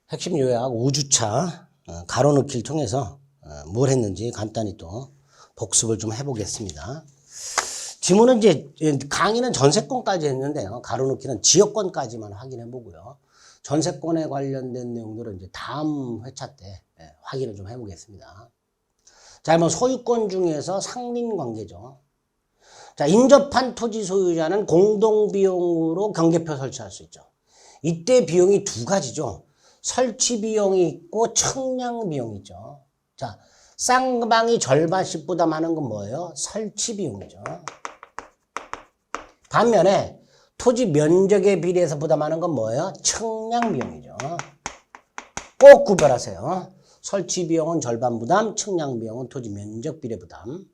핵심 요약 우주차 가로넣기를 통해서 뭘 했는지 간단히 또 복습을 좀 해보겠습니다. 지문은 이제 강의는 전세권까지 했는데요. 가로넣기는 지역권까지만 확인해 보고요. 전세권에 관련된 내용들은 이제 다음 회차 때 확인을 좀 해보겠습니다. 자, 한번 소유권 중에서 상린관계죠. 자, 인접한 토지 소유자는 공동비용으로 경계표 설치할 수 있죠. 이때 비용이 두 가지죠. 설치 비용이 있고 청량 비용이 있죠. 자, 쌍방이 절반씩 부담하는 건 뭐예요? 설치 비용이죠. 반면에 토지 면적에 비례해서 부담하는 건 뭐예요? 청량 비용이죠. 꼭 구별하세요. 설치 비용은 절반 부담, 청량 비용은 토지 면적 비례 부담.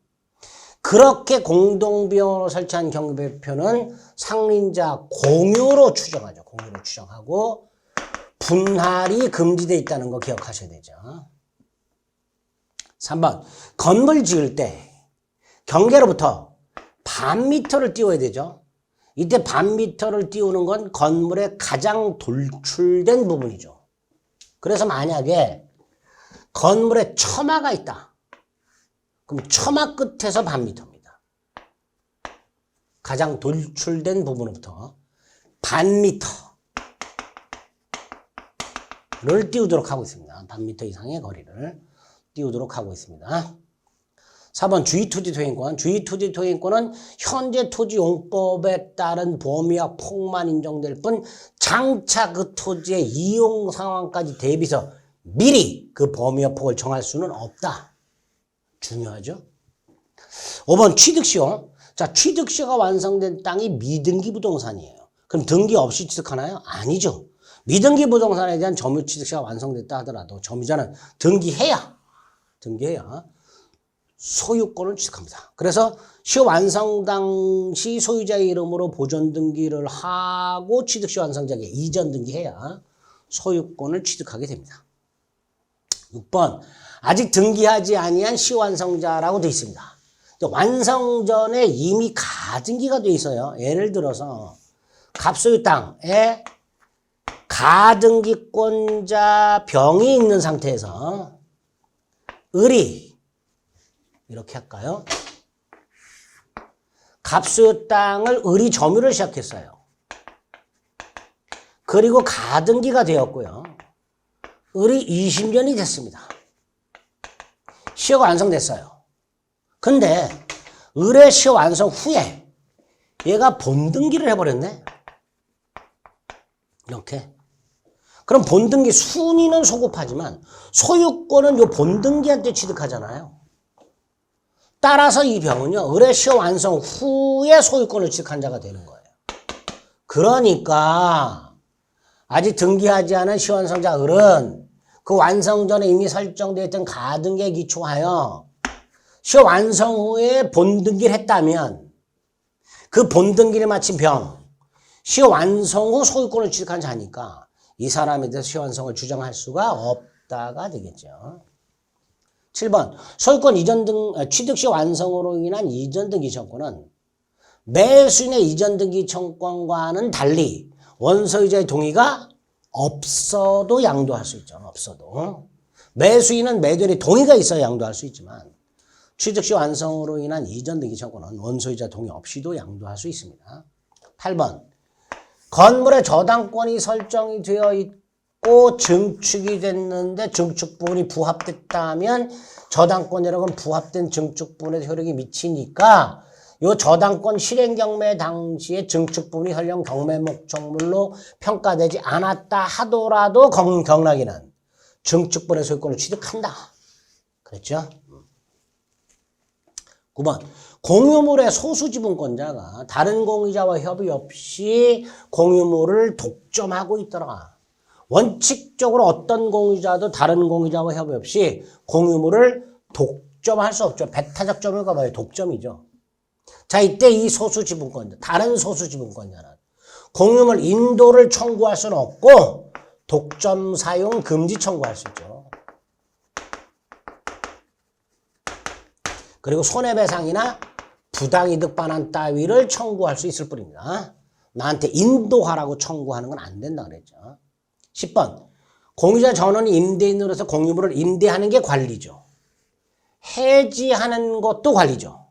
그렇게 공동비용으로 설치한 경계표는 상린자 공유로 추정하죠. 공유로 추정하고 분할이 금지되어 있다는 거 기억하셔야 되죠. 3번 건물 지을 때 경계로부터 반 미터를 띄워야 되죠. 이때 반 미터를 띄우는 건 건물의 가장 돌출된 부분이죠. 그래서 만약에 건물에 처마가 있다. 그럼 처마 끝에서 반 미터입니다. 가장 돌출된 부분부터 반 미터를 띄우도록 하고 있습니다. 반 미터 이상의 거리를 띄우도록 하고 있습니다. 4번 주의토지토행권. 주의토지토행권은 현재 토지용법에 따른 범위와 폭만 인정될 뿐 장차 그 토지의 이용 상황까지 대비해서 미리 그 범위와 폭을 정할 수는 없다. 중요하죠. 5번 취득시효. 자, 취득시효가 완성된 땅이 미등기 부동산이에요. 그럼 등기 없이 취득하나요? 아니죠. 미등기 부동산에 대한 점유 취득시효가 완성됐다 하더라도 점유자는 등기해야 소유권을 취득합니다. 그래서 시효 완성 당시 소유자의 이름으로 보존 등기를 하고 취득시효 완성자에게 이전 등기해야 소유권을 취득하게 됩니다. 6번 아직 등기하지 아니한 시완성자라고 되어 있습니다. 완성 전에 이미 가등기가 되어 있어요. 예를 들어서 갑소유 땅에 가등기권자 병이 있는 상태에서 을이 이렇게 할까요? 갑소유 땅을 을이 점유를 시작했어요. 그리고 가등기가 되었고요. 을이 20년이 됐습니다. 시효가 완성됐어요. 근데 을의 시효 완성 후에 얘가 본등기를 해버렸네. 이렇게. 그럼 본등기 순위는 소급하지만 소유권은 요 본등기한테 취득하잖아요. 따라서 이 병은요, 을의 시효 완성 후에 소유권을 취득한 자가 되는 거예요. 그러니까 아직 등기하지 않은 시완성자 을은 그 완성 전에 이미 설정되어 있던 가등기에 기초하여 시효 완성 후에 본등기를 했다면 그 본등기를 마친 병, 시효 완성 후 소유권을 취득한 자니까 이 사람에 대해서 시효 완성을 주장할 수가 없다가 되겠죠. 7번 소유권 이전 취득 시 완성으로 인한 이전 등기 청구는 매수인의 이전 등기 청구권과는 달리 원소유자의 동의가 없어도 양도할 수 있죠. 없어도. 매수인은 매도인의 동의가 있어야 양도할 수 있지만 취득 시 완성으로 인한 이전 등기 청구는 원소유자 동의 없이도 양도할 수 있습니다. 8번 건물의 저당권이 설정이 되어 있고 증축이 됐는데 증축 부분이 부합됐다면 저당권이라고는 부합된 증축 부분에 효력이 미치니까 이 저당권 실행 경매 당시에 증축 부분이 설령 경매 목적물로 평가되지 않았다 하더라도 경락에는 증축 부분의 소유권을 취득한다. 그랬죠? 9번 공유물의 소수지분권자가 다른 공유자와 협의 없이 공유물을 독점하고 있더라. 원칙적으로 어떤 공유자도 다른 공유자와 협의 없이 공유물을 독점할 수 없죠. 배타적 점유가 뭐예요? 독점이죠. 자, 이때 이 소수지분권자, 다른 소수지분권자는 공유물 인도를 청구할 수는 없고 독점 사용 금지 청구할 수 있죠. 그리고 손해배상이나 부당이득 반환 따위를 청구할 수 있을 뿐입니다. 나한테 인도하라고 청구하는 건 안 된다 그랬죠. 10번 공유자 전원이 임대인으로서 공유물을 임대하는 게 관리죠. 해지하는 것도 관리죠.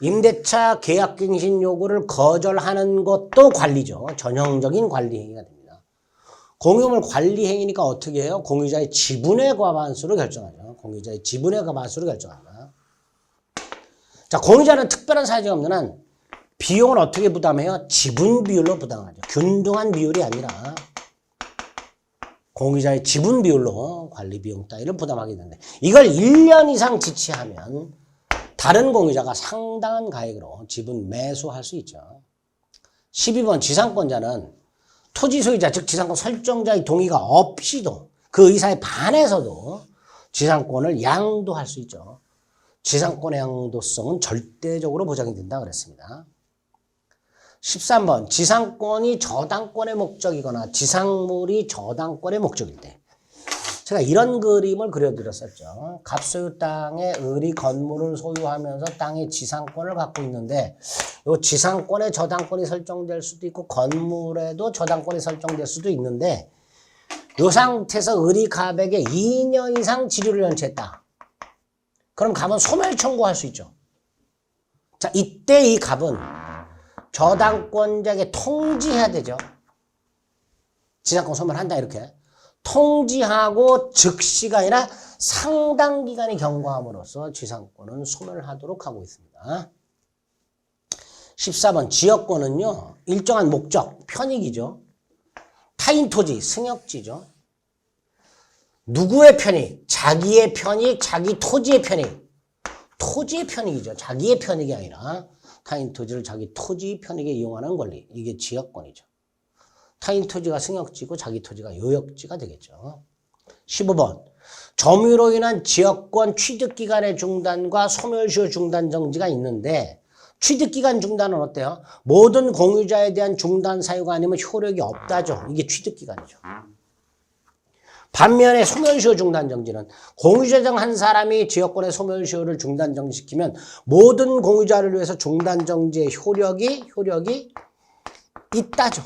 임대차 계약갱신 요구를 거절하는 것도 관리죠. 전형적인 관리 행위가 됩니다. 공유물 관리 행위니까 어떻게 해요? 공유자의 지분의 과반수로 결정하죠. 공유자의 지분의 과반수로 결정합니다. 자, 공유자는 특별한 사정이 없는 한 비용을 어떻게 부담해요? 지분 비율로 부담하죠. 균등한 비율이 아니라 공유자의 지분 비율로 관리 비용 따위를 부담하게 되는데 이걸 1년 이상 지체하면 다른 공유자가 상당한 가액으로 지분 매수할 수 있죠. 12번 지상권자는 토지 소유자 즉 지상권 설정자의 동의가 없이도 그 의사에 반해서도 지상권을 양도할 수 있죠. 지상권의 양도성은 절대적으로 보장이 된다 그랬습니다. 13번 지상권이 저당권의 목적이거나 지상물이 저당권의 목적일 때 제가 이런 그림을 그려드렸었죠. 갑소유 땅에 을이 건물을 소유하면서 땅의 지상권을 갖고 있는데 이 지상권에 저당권이 설정될 수도 있고 건물에도 저당권이 설정될 수도 있는데 이 상태에서 을이 갑에게 2년 이상 지류를 연체했다. 그럼 갑은 소멸 청구할 수 있죠. 자, 이때 이 갑은 저당권자에게 통지해야 되죠. 지상권 소멸한다 이렇게. 통지하고 즉시가 아니라 상당 기간이 경과함으로써 지상권은 소멸하도록 하고 있습니다. 14번 지역권은요. 일정한 목적, 편익이죠. 타인 토지, 승역지죠. 누구의 편익? 자기의 편익, 자기 토지의 편익. 토지의 편익이죠. 자기의 편익이 아니라 타인 토지를 자기 토지 편익에 이용하는 권리. 이게 지역권이죠. 타인 토지가 승역지고 자기 토지가 요역지가 되겠죠. 15번 점유로 인한 지역권 취득기간의 중단과 소멸시효 중단 정지가 있는데 취득기간 중단은 어때요? 모든 공유자에 대한 중단 사유가 아니면 효력이 없다죠. 이게 취득기간이죠. 반면에 소멸시효 중단 정지는 공유자 중 한 사람이 지역권의 소멸시효를 중단 정지시키면 모든 공유자를 위해서 중단 정지의 효력이 있다죠.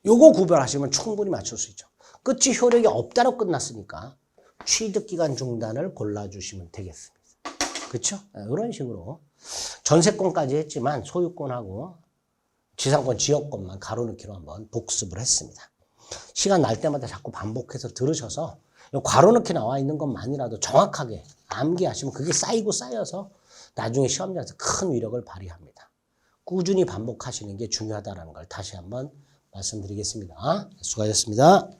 요거 구별하시면 충분히 맞출 수 있죠. 끝이 효력이 없다로 끝났으니까 취득기간 중단을 골라주시면 되겠습니다. 그렇죠? 이런 식으로 전세권까지 했지만 소유권하고 지상권, 지역권만 가로넣기로 한번 복습을 했습니다. 시간 날 때마다 자꾸 반복해서 들으셔서 괄호넣기 나와 있는 것만이라도 정확하게 암기하시면 그게 쌓이고 쌓여서 나중에 시험장에서 큰 위력을 발휘합니다. 꾸준히 반복하시는 게 중요하다는 걸 다시 한번 말씀드리겠습니다. 수고하셨습니다.